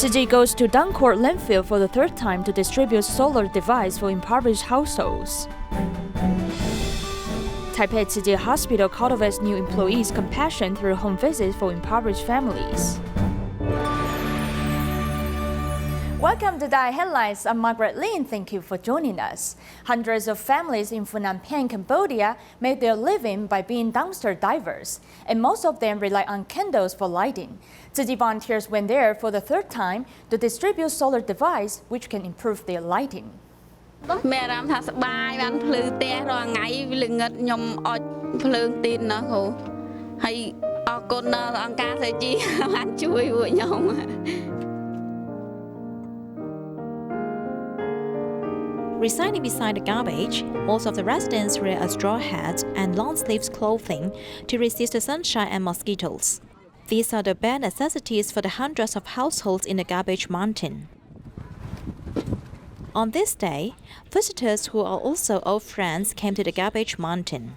Tzu Chi goes to Dangkor Landfill for the third time to distribute solar devices for impoverished households. Taipei Tzu Chi Hospital cultivates new employees' compassion through home visits for impoverished families. Welcome to DaAi Headlines. I'm Margaret Lin. Thank you for joining us. Hundreds of families in Phnom Penh, Cambodia make their living by being dumpster divers, and most of them rely on candles for lighting. Tzu Chi volunteers went there for the third time to distribute solar devices which can improve their lighting. Residing beside the garbage, most of the residents wear a straw hat and long-sleeved clothing to resist the sunshine and mosquitoes. These are the bare necessities for the hundreds of households in the garbage mountain. On this day, visitors who are also old friends came to the garbage mountain.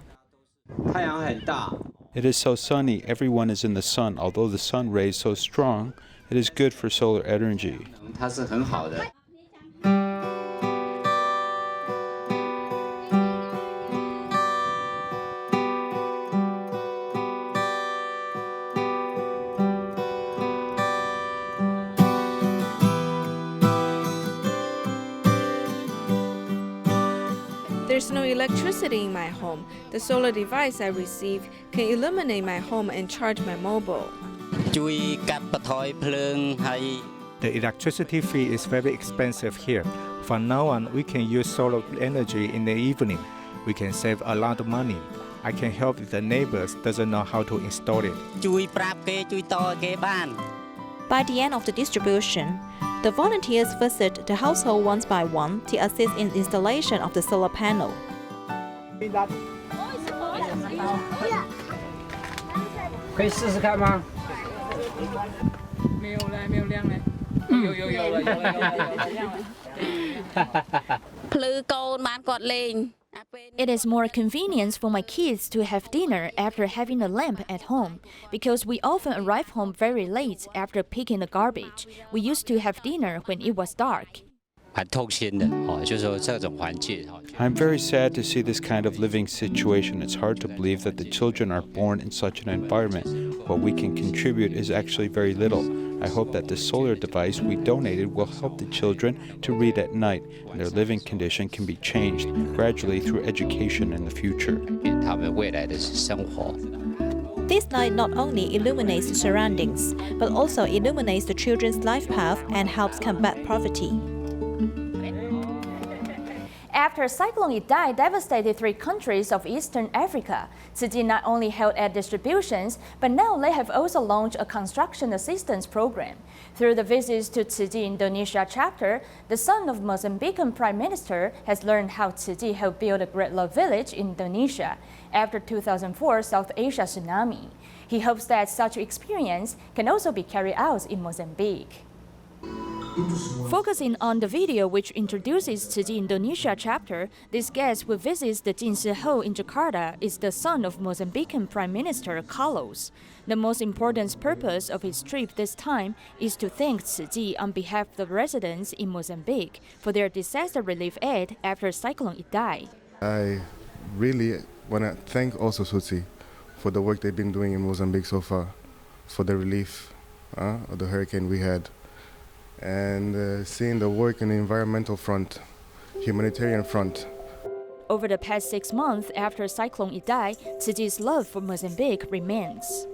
It is so sunny, everyone is in the sun. Although the sun rays so strong, it is good for solar energy. There's no electricity in my home. The solar device I receive can illuminate my home and charge my mobile. The electricity fee is very expensive here. From now on, we can use solar energy in the evening. We can save a lot of money. I can help if the neighbors doesn't know how to install it. By the end of the distribution, the volunteers visit the household one by one to assist in installation of the solar panel. It is more convenient for my kids to have dinner after having a lamp at home, because we often arrive home very late after picking the garbage. We used to have dinner when it was dark. I'm very sad to see this kind of living situation. It's hard to believe that the children are born in such an environment. What we can contribute is actually very little. I hope that the solar device we donated will help the children to read at night, and their living condition can be changed gradually through education in the future. This light not only illuminates the surroundings, but also illuminates the children's life path and helps combat poverty. After Cyclone Idai devastated 3 countries of Eastern Africa, Tzu Chi not only held ad distributions, but now they have also launched a construction assistance program. Through the visits to Tzu Chi Indonesia Chapter, the son of Mozambican Prime Minister has learned how Tzu Chi helped build a great love village in Indonesia after 2004 South Asia Tsunami. He hopes that such experience can also be carried out in Mozambique. Focusing on the video which introduces Tzu Chi Indonesia Chapter, this guest who visits the Jinsi Ho in Jakarta is the son of Mozambican Prime Minister Carlos. The most important purpose of his trip this time is to thank Tzu Chi on behalf of the residents in Mozambique for their disaster relief aid after Cyclone Idai. I really want to thank also Tzu Chi for the work they've been doing in Mozambique so far, for the relief of the hurricane we had. And seeing the work in the environmental front, humanitarian front. Over the past 6 months after Cyclone Idai, Tzu Chi's love for Mozambique remains.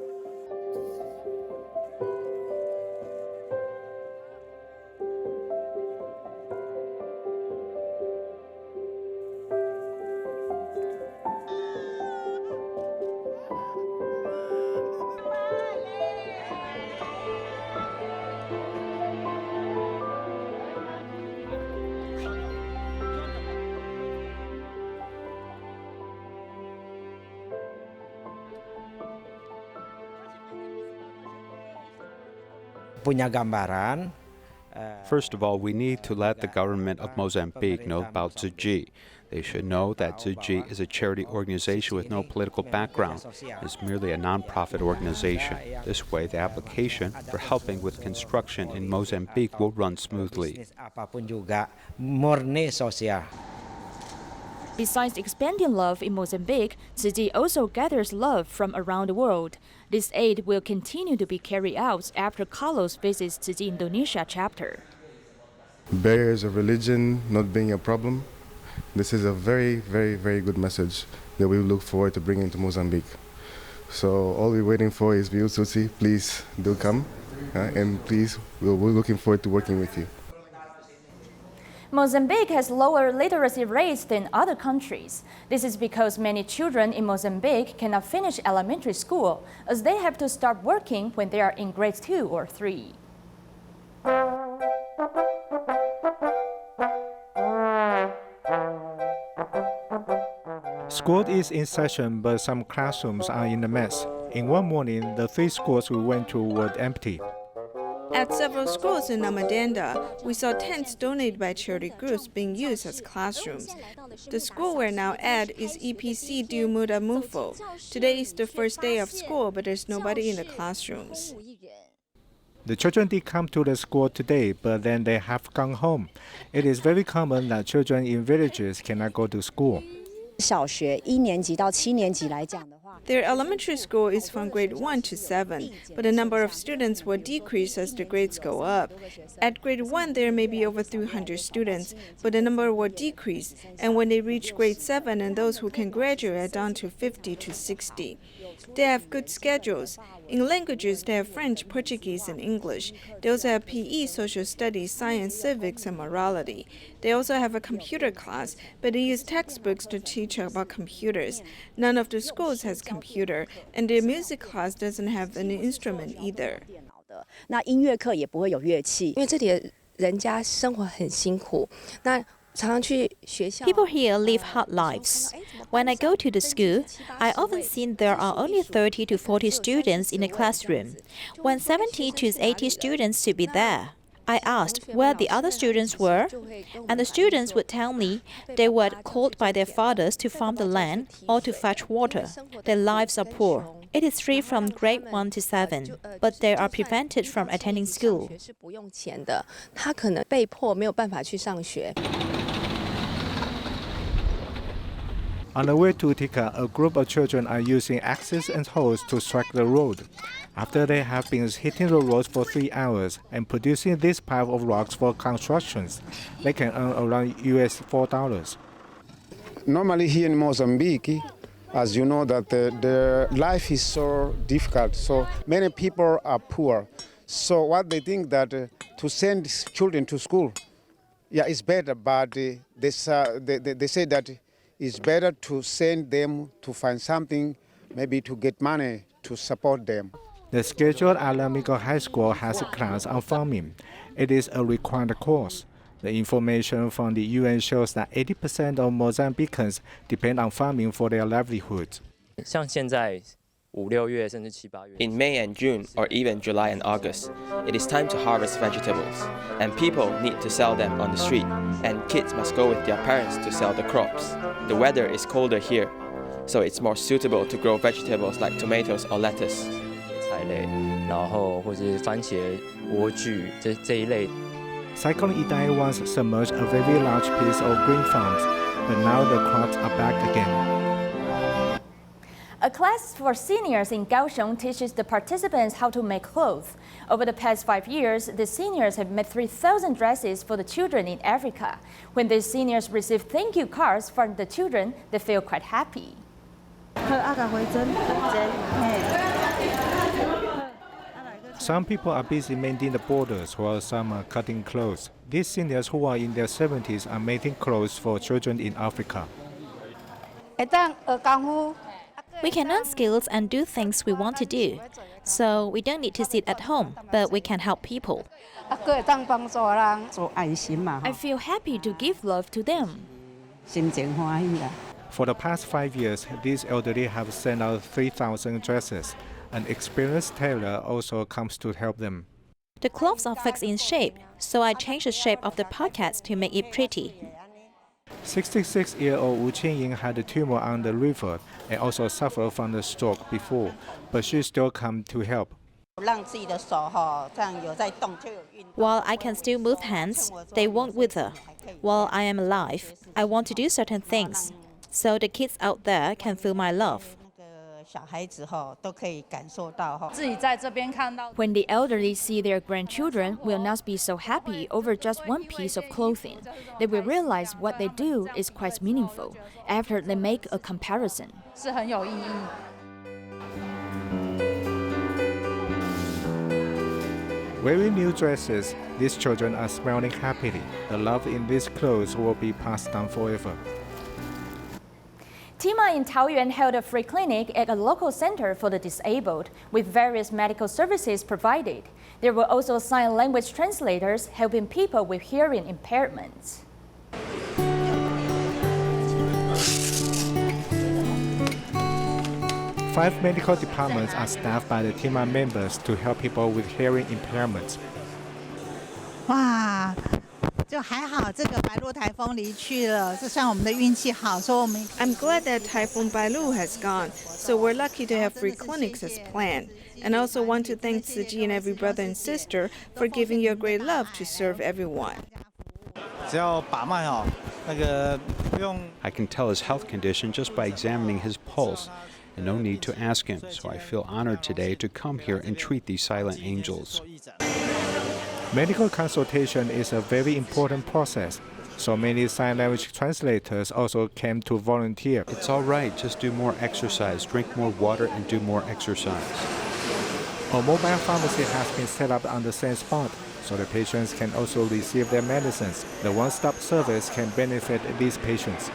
Punya gambaran First of all, we need to let the government of Mozambique know about Tzu Chi. They should know that Tzu Chi is a charity organization with no political background. It's merely a non-profit organization. This way, the application for helping with construction in Mozambique will run smoothly. Besides expanding love in Mozambique, Tzu Chi also gathers love from around the world. This aid will continue to be carried out after Carlos visits Tzu Chi Indonesia Chapter. Barriers of religion not being a problem. This is a very, very, very good message that we look forward to bringing to Mozambique. So all we're waiting for is you, Tzu Chi. Please do come, and please, we're looking forward to working with you. Mozambique has lower literacy rates than other countries. This is because many children in Mozambique cannot finish elementary school, as they have to start working when they are in grades 2 or 3. School is in session, but some classrooms are in a mess. In one morning, the 3 schools we went to were empty. At several schools in Namadanda, we saw tents donated by charity groups being used as classrooms. The school we're now at is EPC Due Muda Mufo. Today is the first day of school, but there's nobody in the classrooms. The children did come to the school today, but then they have gone home. It is very common that children in villages cannot go to school. 小学1年级到7年级来讲的话 Their elementary school is from grade 1 to 7, but the number of students will decrease as the grades go up. At grade 1, there may be over 300 students, but the number will decrease, and when they reach grade 7, and those who can graduate are down to 50 to 60. They have good schedules. In languages, they have French, Portuguese, and English. They also have PE, social studies, science, civics, and morality. They also have a computer class, but they use textbooks to teach about computers. None of the schools has computer, and their music class doesn't have an instrument either. 那音乐课也不会有乐器，因为这里的人家生活很辛苦。那 People here live hard lives. When I go to the school, I often see there are only 30 to 40 students in the classroom, when 70 to 80 students should be there. I asked where the other students were, and the students would tell me they were called by their fathers to farm the land or to fetch water. Their lives are poor. It is free from grade 1 to 7, but they are prevented from attending school. On the way to Tika, a group of children are using axes and hoes to strike the road. After they have been hitting the roads for 3 hours and producing this pile of rocks for constructions, they can earn around $4. Normally here in Mozambique, as you know, that the life is so difficult, so many people are poor. So what they think that to send children to school, yeah, it's better, but they say that it's better to send them to find something, maybe to get money to support them. The scheduled Alamico High School has a class on farming. It is a required course. The information from the UN shows that 80% of Mozambicans depend on farming for their livelihood. In May and June, or even July and August, it is time to harvest vegetables, and people need to sell them on the street, and kids must go with their parents to sell the crops. The weather is colder here, so it's more suitable to grow vegetables like tomatoes or lettuce. Cyclone Idai once submerged a very large piece of green farms, but now the crops are back again. A class for seniors in Kaohsiung teaches the participants how to make clothes. Over the past 5 years, the seniors have made 3,000 dresses for the children in Africa. When the seniors receive thank you cards from the children, they feel quite happy. Some people are busy mending the borders while some are cutting clothes. These seniors who are in their 70s are making clothes for children in Africa. We can learn skills and do things we want to do. So we don't need to sit at home, but we can help people. I feel happy to give love to them. For the past 5 years, these elderly have sent out 3,000 dresses. An experienced tailor also comes to help them. The cloths are fixed in shape, so I changed the shape of the pockets to make it pretty. 66-year-old Wu Qinying had a tumor on the liver and also suffered from the stroke before, but she still came to help. While I can still move hands, they won't wither. While I am alive, I want to do certain things, so the kids out there can feel my love. When the elderly see their grandchildren will not be so happy over just one piece of clothing. They will realize what they do is quite meaningful after they make a comparison. Wearing new dresses, these children are smiling happily. The love in these clothes will be passed down forever. Tima in Taoyuan held a free clinic at a local center for the disabled, with various medical services provided. There were also sign language translators helping people with hearing impairments. Five medical departments are staffed by the Tima members to help people with hearing impairments. I'm glad that Typhoon Bailu has gone, so we're lucky to have free clinics as planned. And I also want to thank Tzu Chi and every brother and sister for giving your great love to serve everyone. I can tell his health condition just by examining his pulse, and no need to ask him, so I feel honored today to come here and treat these silent angels. Medical consultation is a very important process, so many sign language translators also came to volunteer. It's all right, just do more exercise, drink more water, and do more exercise. A mobile pharmacy has been set up on the same spot, so the patients can also receive their medicines. The one-stop service can benefit these patients.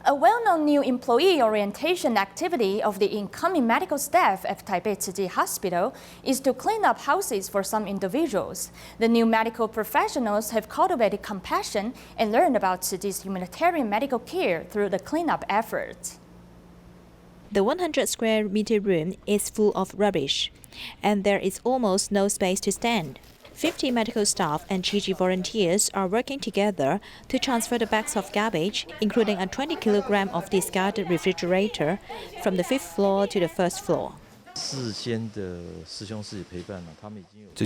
A well-known new employee orientation activity of the incoming medical staff at Taipei Tzu Chi Hospital is to clean up houses for some individuals. The new medical professionals have cultivated compassion and learned about Tzu Chi's humanitarian medical care through the cleanup efforts. The 100 square meter room is full of rubbish, and there is almost no space to stand. 50 medical staff and Tzu Chi volunteers are working together to transfer the bags of garbage, including a 20 kilogram of discarded refrigerator, from the 5th floor to the 1st floor. Tzu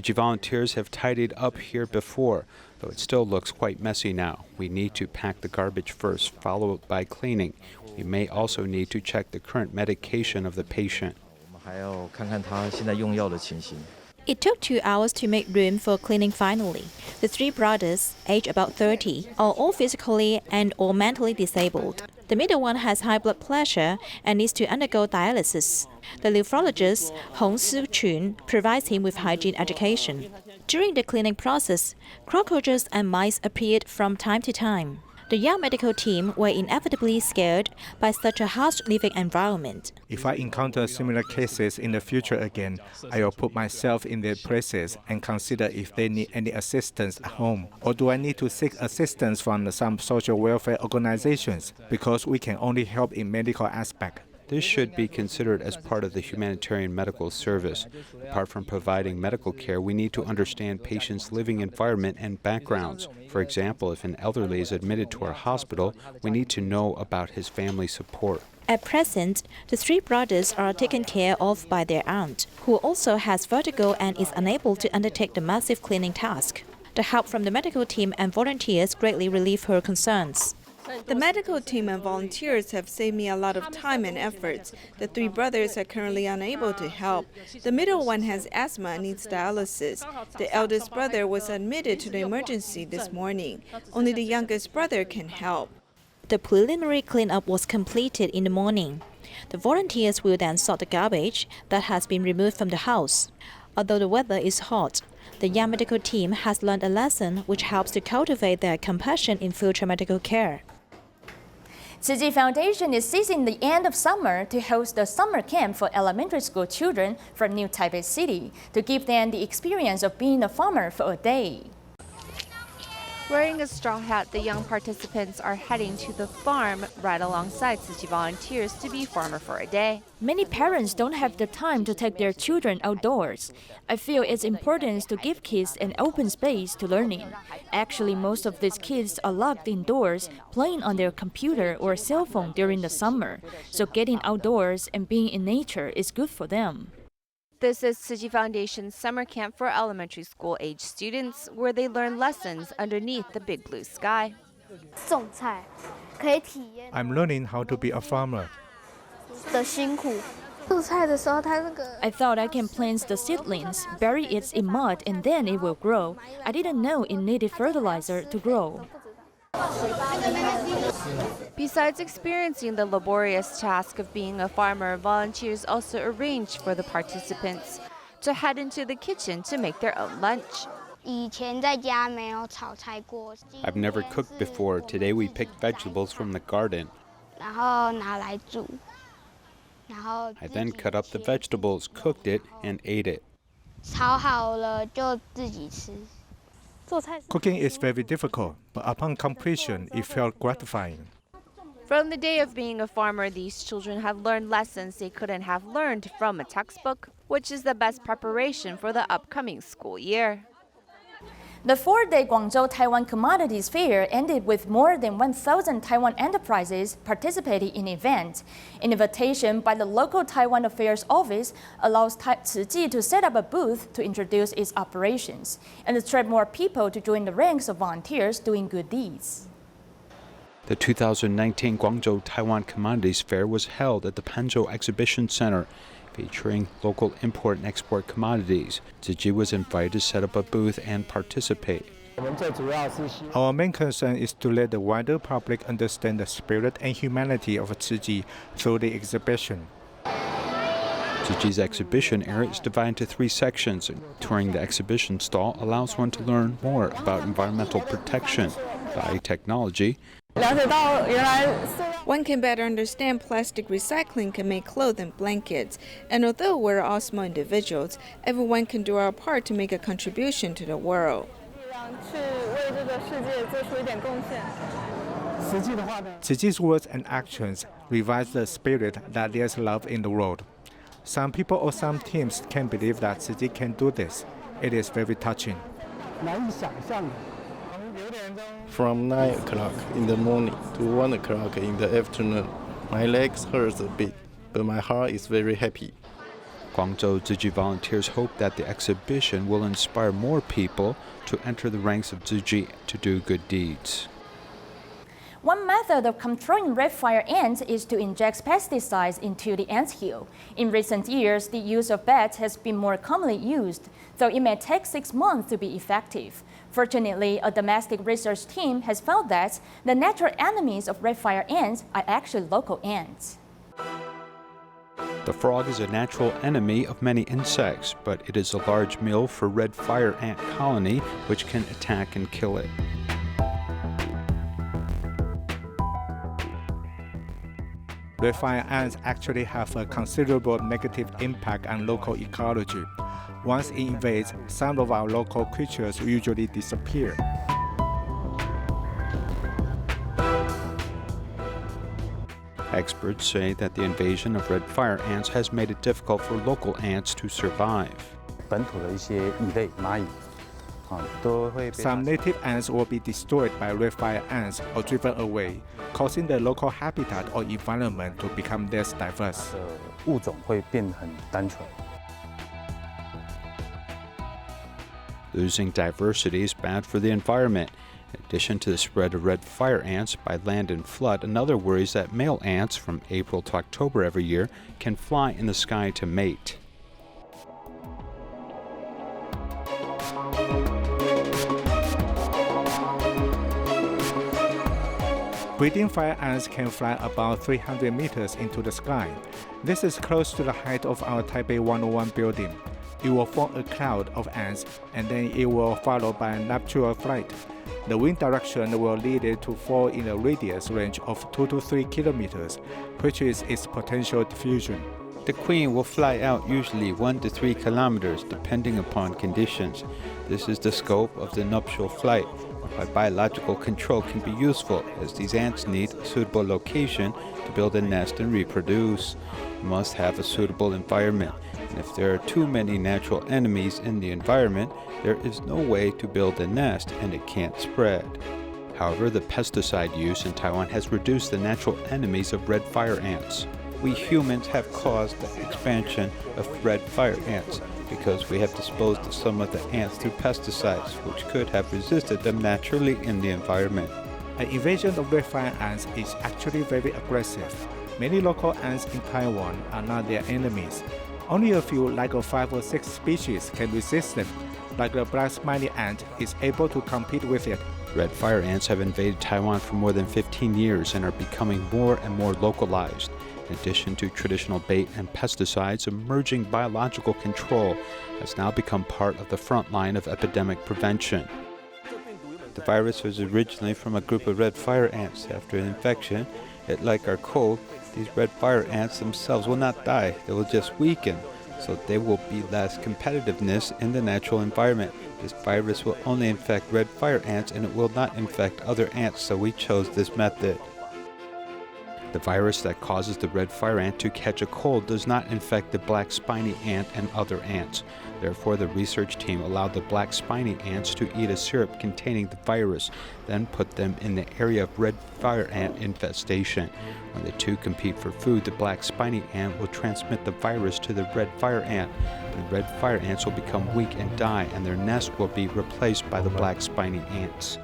Chi volunteers have tidied up here before, though it still looks quite messy now. We need to pack the garbage first, followed by cleaning. We may also need to check the current medication of the patient. It took 2 hours to make room for cleaning finally. The 3 brothers, aged about 30, are all physically and or mentally disabled. The middle one has high blood pressure and needs to undergo dialysis. The nephrologist, Hong Su Chun, provides him with hygiene education. During the cleaning process, cockroaches and mice appeared from time to time. The young medical team were inevitably scared by such a harsh living environment. If I encounter similar cases in the future again, I will put myself in their places and consider if they need any assistance at home. Or do I need to seek assistance from some social welfare organizations, because we can only help in medical aspect. This should be considered as part of the humanitarian medical service. Apart from providing medical care, we need to understand patients' living environment and backgrounds. For example, if an elderly is admitted to our hospital, we need to know about his family support. At present, the 3 brothers are taken care of by their aunt, who also has vertigo and is unable to undertake the massive cleaning task. The help from the medical team and volunteers greatly relieve her concerns. The medical team and volunteers have saved me a lot of time and efforts. The 3 brothers are currently unable to help. The middle one has asthma and needs dialysis. The eldest brother was admitted to the emergency this morning. Only the youngest brother can help. The preliminary cleanup was completed in the morning. The volunteers will then sort the garbage that has been removed from the house. Although the weather is hot, the young medical team has learned a lesson which helps to cultivate their compassion in future medical care. Tzu Chi Foundation is seizing the end of summer to host a summer camp for elementary school children from New Taipei City to give them the experience of being a farmer for a day. Wearing a straw hat, the young participants are heading to the farm right alongside Tzu Chi volunteers to be farmer for a day. Many parents don't have the time to take their children outdoors. I feel it's important to give kids an open space to learning. Actually, most of these kids are locked indoors, playing on their computer or cell phone during the summer. So getting outdoors and being in nature is good for them. This is Tzu Chi Foundation's summer camp for elementary school-age students, where they learn lessons underneath the big blue sky. I'm learning how to be a farmer. I thought I can plant the seedlings, bury it in mud, and then it will grow. I didn't know it needed fertilizer to grow. Besides experiencing the laborious task of being a farmer, volunteers also arrange for the participants to head into the kitchen to make their own lunch. I've never cooked before. Today we picked vegetables from the garden. I then cut up the vegetables, cooked it, and ate it. Cooking is very difficult, but upon completion, it felt gratifying. From the day of being a farmer, these children have learned lessons they couldn't have learned from a textbook, which is the best preparation for the upcoming school year. The 4-day Guangzhou Taiwan Commodities Fair ended with more than 1,000 Taiwan enterprises participating in the event. An invitation by the local Taiwan Affairs Office allows Tzu Chi to set up a booth to introduce its operations and attract more people to join the ranks of volunteers doing good deeds. The 2019 Guangzhou Taiwan Commodities Fair was held at the Panzhou Exhibition Center, featuring local import and export commodities. Tzu Chi was invited to set up a booth and participate. Our main concern is to let the wider public understand the spirit and humanity of Tzu Chi through the exhibition. Tzu Chi's exhibition area is divided into 3 sections. Touring the exhibition stall allows one to learn more about environmental protection, biotechnology. One can better understand plastic recycling can make clothes and blankets, and although we're all small individuals, everyone can do our part to make a contribution to the world. Tzu Chi's words and actions revive the spirit that there's love in the world. Some people or some teams can't believe that Tzu Chi can do this. It is very touching. From 9 o'clock in the morning to 1 o'clock in the afternoon, my legs hurt a bit, but my heart is very happy. Guangzhou Tzu Chi volunteers hope that the exhibition will inspire more people to enter the ranks of Tzu Chi to do good deeds. One method of controlling red fire ants is to inject pesticides into the anthill. In recent years, the use of bats has been more commonly used, though it may take 6 months to be effective. Fortunately, a domestic research team has found that the natural enemies of red fire ants are actually local ants. The frog is a natural enemy of many insects, but it is a large meal for red fire ant colony, which can attack and kill it. Red fire ants actually have a considerable negative impact on local ecology. Once it invades, some of our local creatures usually disappear. Experts say that the invasion of red fire ants has made it difficult for local ants to survive. Some native ants will be destroyed by red fire ants or driven away, causing the local habitat or environment to become less diverse. Losing diversity is bad for the environment. In addition to the spread of red fire ants by land and flood, another worry is that male ants from April to October every year can fly in the sky to mate. Breeding fire ants can fly about 300 meters into the sky. This is close to the height of our Taipei 101 building. It will form a cloud of ants, and then it will followed by a nuptial flight. The wind direction will lead it to fall in a radius range of 2 to 3 kilometers, which is its potential diffusion. The queen will fly out usually 1 to 3 kilometers depending upon conditions. This is the scope of the nuptial flight. Why biological control can be useful, as these ants need a suitable location to build a nest and reproduce. You must have a suitable environment, and if there are too many natural enemies in the environment, there is no way to build a nest and it can't spread. However, the pesticide use in Taiwan has reduced the natural enemies of red fire ants. We humans have caused the expansion of red fire ants because we have disposed of some of the ants through pesticides, which could have resisted them naturally in the environment. An invasion of red fire ants is actually very aggressive. Many local ants in Taiwan are not their enemies. Only a few, like 5 or 6 species, can resist them. Like the black spiny ant is able to compete with it. Red fire ants have invaded Taiwan for more than 15 years and are becoming more and more localized. In addition to traditional bait and pesticides, emerging biological control has now become part of the front line of epidemic prevention. The virus was originally from a group of red fire ants. After an infection, like our cold, these red fire ants themselves will not die, they will just weaken, so there will be less competitiveness in the natural environment. This virus will only infect red fire ants and it will not infect other ants, so we chose this method. The virus that causes the red fire ant to catch a cold does not infect the black spiny ant and other ants. Therefore, the research team allowed the black spiny ants to eat a syrup containing the virus, then put them in the area of red fire ant infestation. When the two compete for food, the black spiny ant will transmit the virus to the red fire ant. The red fire ants will become weak and die, and their nest will be replaced by the black spiny ants.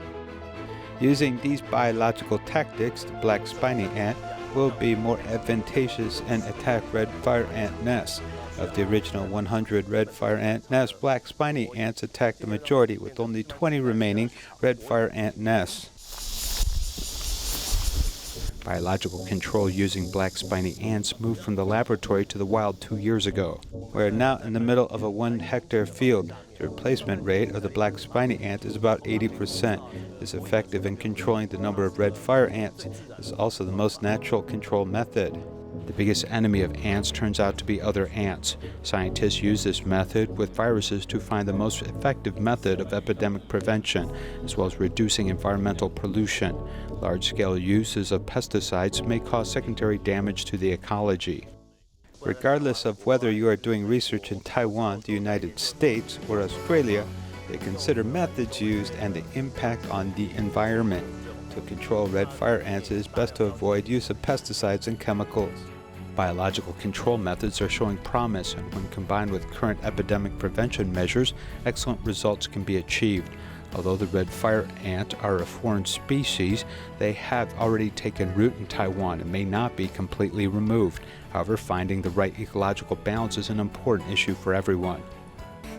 Using these biological tactics, the black spiny ant will be more advantageous and attack red fire ant nests. Of the original 100 red fire ant nests, black spiny ants attack the majority, with only 20 remaining red fire ant nests. Biological control using black spiny ants moved from the laboratory to the wild 2 years ago. We are now in the middle of a 1-hectare field. The replacement rate of the black spiny ant is about 80%. It's effective in controlling the number of red fire ants. It's also the most natural control method. The biggest enemy of ants turns out to be other ants. Scientists use this method with viruses to find the most effective method of epidemic prevention, as well as reducing environmental pollution. Large-scale uses of pesticides may cause secondary damage to the ecology. Regardless of whether you are doing research in Taiwan, the United States, or Australia, they consider methods used and the impact on the environment. To control red fire ants, it is best to avoid use of pesticides and chemicals. Biological control methods are showing promise, and when combined with current epidemic prevention measures, excellent results can be achieved. Although the red fire ant are a foreign species, they have already taken root in Taiwan and may not be completely removed. However, finding the right ecological balance is an important issue for everyone.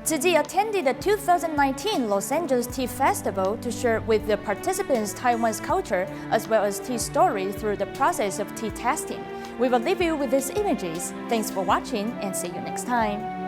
Tzu Chi attended the 2019 Los Angeles Tea Festival to share with the participants Taiwan's culture as well as tea story through the process of tea testing. We will leave you with these images. Thanks for watching and see you next time.